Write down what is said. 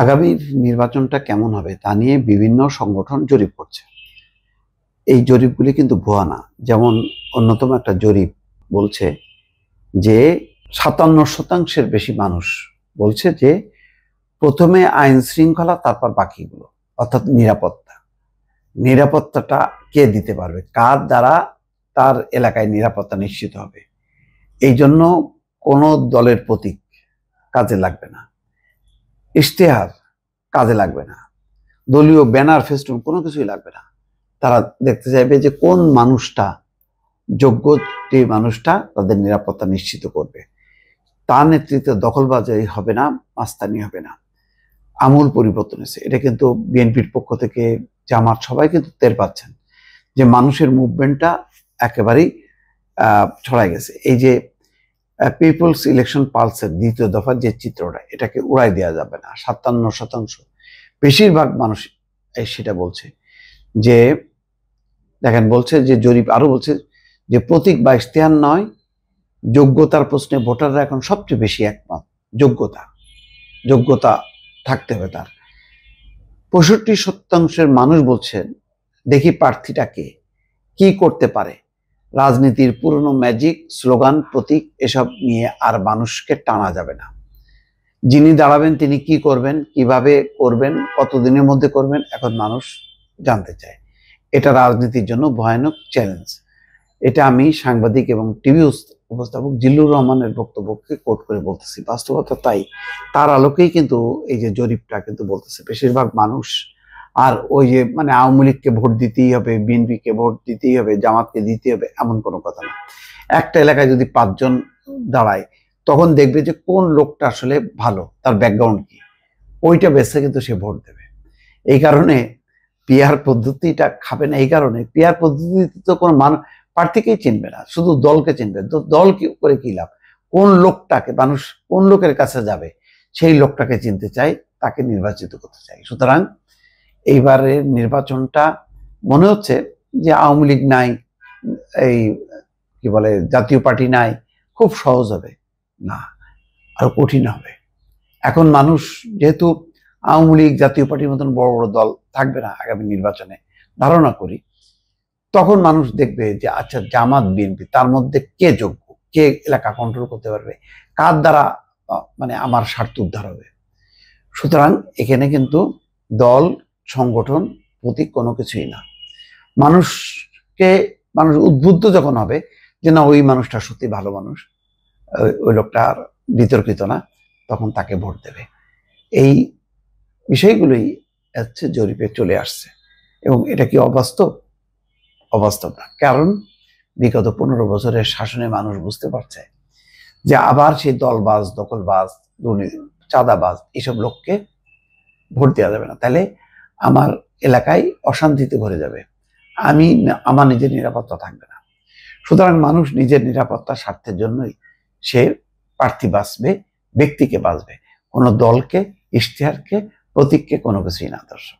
আগামী নির্বাচনটা কেমন হবে তা নিয়ে বিভিন্ন সংগঠন জরিপ করছে। এই জরিপগুলি কিন্তু ভুয়া না। যেমন অন্যতম একটা জরিপ বলছে যে ৫৭% বেশি মানুষ বলছে যে প্রথমে আইন শৃঙ্খলা, তারপর বাকিগুলো, অর্থাৎ নিরাপত্তাটা কে দিতে পারবে, কার দ্বারা তার এলাকায় নিরাপত্তা নিশ্চিত হবে। এই জন্য কোনো দলের প্রতীক কাজে লাগবে না, ইশতেহার কাজে লাগবে না, দলীয় ব্যানার ফেস্টুন কোনো কিছুই লাগবে না। তারা দেখতে চাইবে যে কোন মানুষটা যোগ্য, যে মানুষটা তাদের নিরাপত্তা নিশ্চিত করবে। তার নেতৃত্বে দখলবাজি হবে না, মাস্তানি হবে না। আমূল পরিবর্তন হয়েছে। এটা কিন্তু বিএনপির পক্ষ থেকে, জামাত, সবাই কিন্তু টের পাচ্ছেন যে মানুষের মুভমেন্টটা একেবারেই ছড়াই গেছে। এই যে পিপলস ইলেকশন পালসের দ্বিতীয় দফার যে চিত্রটা, এটাকে উড়াই দেওয়া যাবে না। ৫৭% বেশিরভাগ মানুষ সেটা বলছে। যে দেখেন, বলছে যে জরিপ আরো বলছে যে প্রতীক বা ইশতেহার নয়, যোগ্যতার প্রশ্নে ভোটাররা এখন সবচেয়ে বেশি একমত। যোগ্যতা থাকতে হবে তার। ৬৫% মানুষ বলছেন দেখি প্রার্থীটা কে, কি করতে পারে। রাজনীতির পুরনো ম্যাজিক, স্লোগান, প্রতীক এসব নিয়ে আর মানুষকে টানা যাবে না। যিনি দাঁড়াবেন তিনি কি করবেন, কিভাবে করবেন, কতদিনের মধ্যে করবেন, এখন মানুষ জানতে চায়। এটা রাজনীতির জন্য ভয়ানক চ্যালেঞ্জ। এটা আমি সাংবাদিক এবং টিভি উপস্থাপক জিল্লুর রহমানের বক্তব্যকে কোট করে বলতেছি। বাস্তবতা তাই। তার আলোকেই কিন্তু এই যে জরিপটা কিন্তু বলতেছে বেশিরভাগ মানুষ। আর ওই যে মানে আওয়ামী লীগকে ভোট দিতেই হবে, বিএনপিকে ভোট দিতেই হবে, জামাতকে দিতে হবে, এমন কোনো কথা না। একটা এলাকায় যদি ৫ জন দাঁড়ায়, তখন দেখবে যে কোন লোকটা আসলে ভালো, তার ব্যাকগ্রাউন্ড কি, ওইটা বেছে কিন্তু সে ভোট দেবে। এই কারণে পিআর পদ্ধতিটা খাবে না। এই কারণে পিআর পদ্ধতিতে তো কোনো প্রার্থীকেই চিনবে না, শুধু দলকে চিনবে। দল কি করে কি লাভ? কোন লোকটাকে মানুষ, কোন লোকের কাছে যাবে, সেই লোকটাকে চিনতে চাই, তাকে নির্বাচিত করতে চাই। সুতরাং এইবারের নির্বাচনটা মনে হচ্ছে যে আওয়ামী লীগ নাই, এই কি বলে জাতীয় পার্টি নাই, খুব সহজ হবে না, আরো কঠিন হবে। এখন মানুষ যেহেতু আওয়ামী লীগ, জাতীয় পার্টির মতন বড় বড় দল থাকবে না আগামী নির্বাচনে, ধারণা করি, তখন মানুষ দেখবে যে আচ্ছা জামাত, বিএনপি, তার মধ্যে কে যোগ্য, কে এলাকা কন্ট্রোল করতে পারবে, কার দ্বারা মানে আমার স্বার্থ উদ্ধার হবে। সুতরাং এখানে কিন্তু দল, সংগঠন, প্রতীক কোনো কিছুই না। মানুষ উদ্বুদ্ধ যখন হবে যে না, ওই মানুষটা সত্যি ভালো মানুষ, ওই লোকটা আর বিতর্কিত না, তখন তাকে ভোট দেবে। এই বিষয়গুলোই হচ্ছে জরিপে চলে আসছে। এবং এটা কি অবাস্তব? অবাস্তব না। কারণ বিগত ১৫ বছরের শাসনে মানুষ বুঝতে পারছে যে আবার সেই দলবাজ, দখলবাজ, চাঁদাবাজ এইসব লোককে ভোট দেওয়া যাবে না। তাহলে আমার এলাকায় অশান্তিতে ভরে যাবে, আমার নিজের নিরাপত্তা থাকবে না। সুতরাং মানুষ নিজের নিরাপত্তার স্বার্থের জন্যই সে প্রার্থী বাঁচবে, ব্যক্তিকে বাঁচবে, কোনো দলকে, ইশতেহারকে, প্রতীককে কোনো কিছুই না। দর্শক।